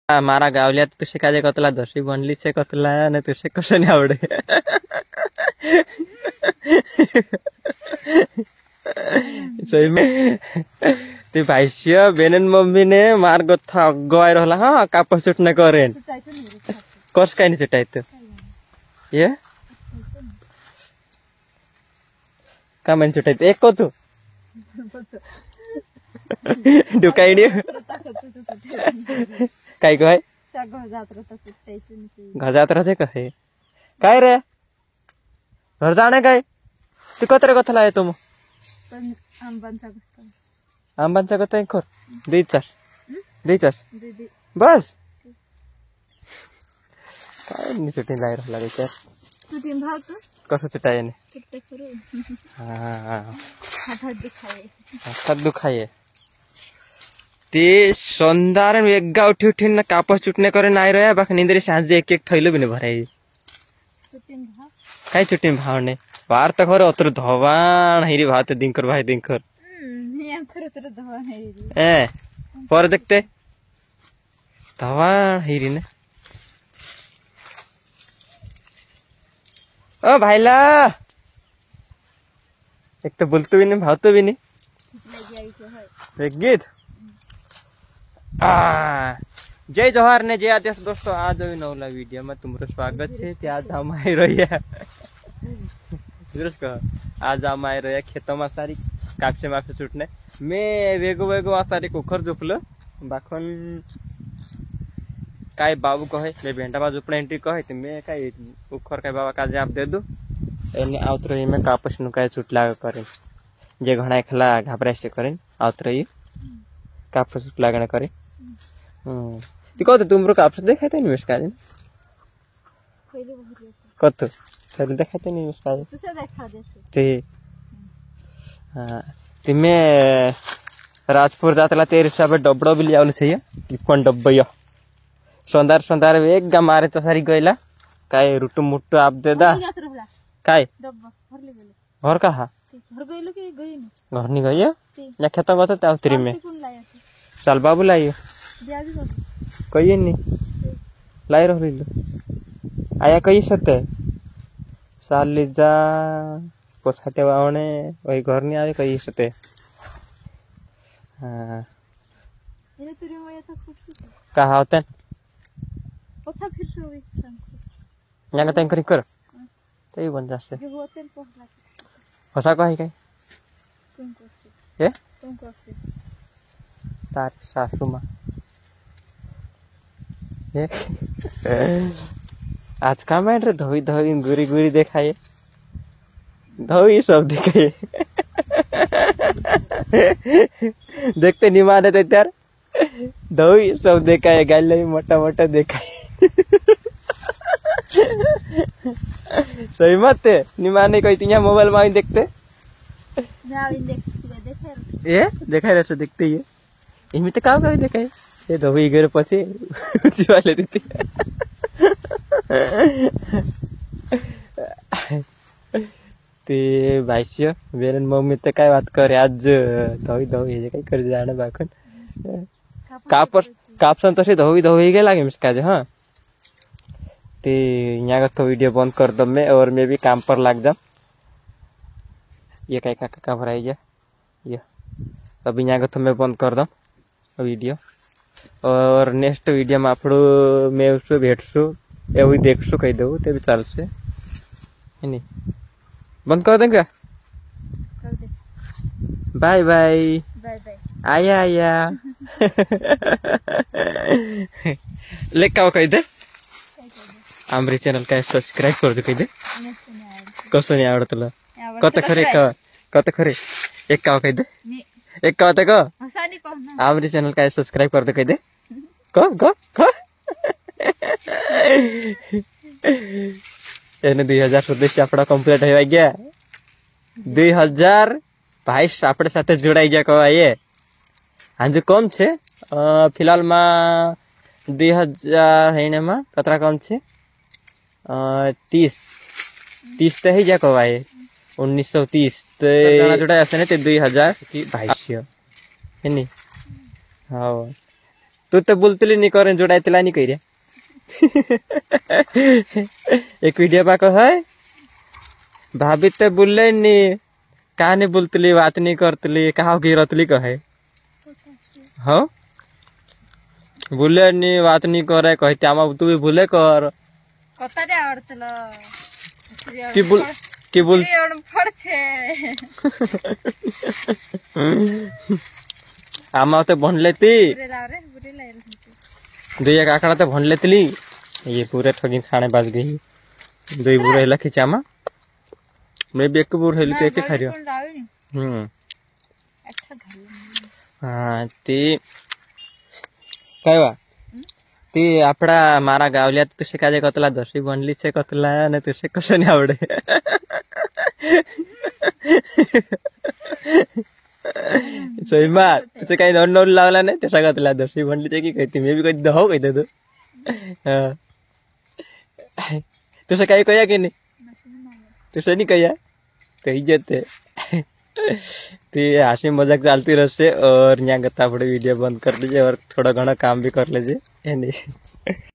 मारा गावल्यात तुझे काय कतला दशी बनलीचे कतला आणि तुझे कसं नाही आवडे सही में ते भाष्य बेनन मम्मी ने मार गथा अगवाय रहला हाँ कापस चुट न करेन कस काय नहीं चटायत ये का मन चटायत एक को तू दुकाईडी काय काय घजात रहे कहे काय रे घर जाणे काय तू कतरे कथला आहे तुम आंबांचा कथा एक कर देचार बस काय नहीं चुटी लाई रहला बेचार चुटी भाव तो कसं चटाय ने चुटते करू हां हाथ दुखाये ते संदार वेगगा उठी उठी ना कापस चुटने करे नाही रे बाक निंदरी सांजे एक एक थैलो बिने भराई चुटी भाव काय चुटी भाव ने बार त खरे अतर धवान हिरी भात दिनकर भाई दिनकर नियम खरे तर धवान है ए पर देखते धवान हिरी ने ओ भाईला एक तो बोलतो भी नहीं भावतो भी नहीं एक गीत जय जोहार ने जय आदेश दोस्तों आज नवला वीडियो में तुम्हारा स्वागत है ते आज हम आई रही आज हम आई रही खेतों में सारी कापसे मापसे सुटने मैं वेगो वेगो सारी कुखर झोपलो बाखन काय बाबू कहे मैं भेंटा बाजू पण एंट्री कहे ते मैं काय कुखर काय बाबा का जवाब दे दू एने आवत रही मैं कापस नु काय चुटला करें जे घणा खला घाबरा से करें आवत रही कापस चुटला गण करे ती कहते तुमरो कापस देखाते नहीं उसका दिन पहले बहुत कत पहले देखाते नहीं उसका तुसे देखा दे ते हां ते मैं राजपुर जातला तेरे हिसाब डबडो बिल जावल छे कोन डब्बया संदार संदार एक गा मारे तो सारी गइला काय रुटु मुट्टू आप दे दा काय डब्बा भर ले गेलो घर कहा घर गइलो कि गई नहीं घर नहीं गई या खेत में तो उतरी में साल बाबू लाइयो ब्याज को कही नहीं लाई रही आया कही सते साल ले जा पोछाटे वावने वही घर नहीं आवे कही सते हां ये तुरी में था कुछ कहा होते पोछा फिर से हुई यहाँ तंग करी कर तो ये बन जासे ये होते पोछा फसा कही काय तुमको ये तुमको से तार सासू मां ये आज का मैं रे धोई धोई गुरी गुरी देखाए धोई सब दिखाए देखते नहीं माने तो यार धोई सब देखाए गाले मोटा मोटा देखाए सही मत नहीं माने कोई तिया मोबाइल में देखते ये देखा रहे देखते ही इनमें तो काम देखा है ये धोई गए पछे ऊंची वाले देती ते भाष्य बेरन मम्मी तो काय बात करे आज धोई धोई हे काय कर जाणे बाखन कापसन तसे धोई धोई गे लागे मिसका जे हां ते यहाँ का तो वीडियो बंद कर दो मैं और मैं भी काम पर लग जाऊं ये काय का भराई जा ये अभी यहाँ का तो मैं बंद कर दूं वीडियो और नेक्स्ट वीडियो में आपड़ो मैं उसको भेटसु एवं देखसु कही दो ते भी चल से नहीं बंद कर दें क्या बाय बाय बाय बाय आया आया ले का कही दे आमरी चैनल का सब्सक्राइब कर दो कही दे कसं नहीं आवडत तुला कत खरे एक का कही दे एक का होता को आमरी चैनल का सब्सक्राइब कर दो कही दे को एने 2027 आपड़ा कंप्लीट हो गया 2022 आपड़े साथे जोड़ाई गया को ये हाँ जो कम छे फिलहाल में 2000 है में कतरा कम छे 30 तो ही जा को भाई 1930 तो जोड़ा ऐसे नहीं 2022 है नहीं हाँ तू तर बोलतली नाही करेन जोडाय तिला नाही करी एक वीडियो पाक है भाभी तो बोलले नहीं का नहीं बोलतली बात नहीं करतली कहा गिरतली कहे हाँ बोले नहीं बात नहीं करे कहते आमा तू भी बोले कर कसा रे आवडतलं की बोल एवढं फडछे आमा तो भनले ती बुरे लाव रे बुरे लायल दुई एक आंकड़ा तो भनले तली ये पूरे ठगी खाने बाज गई दुई बुरे हेला खिचामा मैं भी एक बुर हेली तो एक खारियो अच्छा घाल हाँ ती काय वा ती आपडा मारा गावल्यात तुझे काय कतला दशी बनली छे कतला आणि तुझे कसं नाही आवडे सोयमा तुझे काही नोंद नोंद लावला नाही त्याच्या कतला दशी बनली छे की काही मी बी कधी दहो काही तू तुझं काही कया की नाही तुझं नहीं कया कही जाते ते हंसी मजाक चलती रहसे और यहाँ गता वीडियो बंद कर लीजिए और थोड़ा घना काम भी कर लीजिए